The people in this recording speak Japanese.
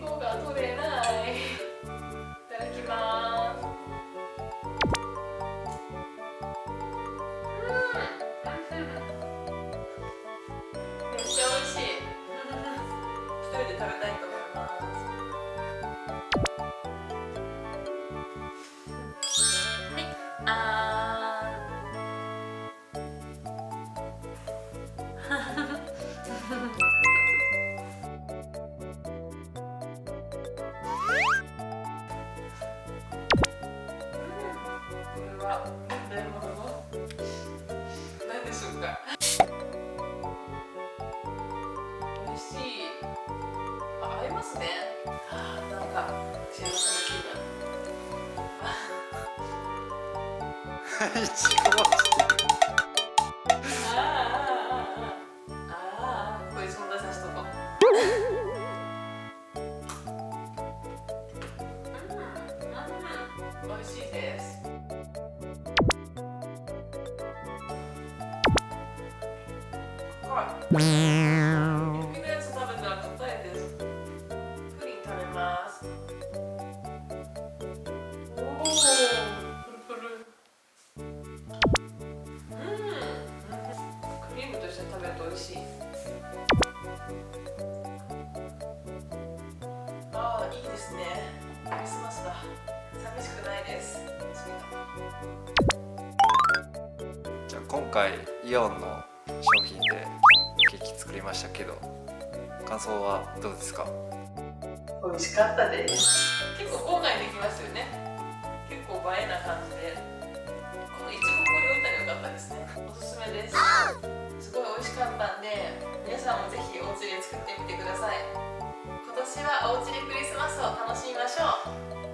コが取れない。いただきます。めっちゃ美味しい。一人で食べたいと思います。はい、これは問題ものの何でしょうか。美味しい。合いますね。なんか幸せな気分。一応これ存在させとこう。美味しいです。指のやつ食べたら硬いです。プリン食べます。おお、プルプル。クリームと一緒に食べると美味しい。いいですね。クリスマスだ。寂しくないです。じゃあ今回イオンの商品でケーキ作りましたけど、感想はどうですか？美味しかったです。結構豪華にできますよね。結構映えな感じで、このいちごここに置いたらよかったですね。おすすめです。すごい美味しかったんで、皆さんもぜひお家で作ってみてください。今年はお家でクリスマスを楽しみましょう。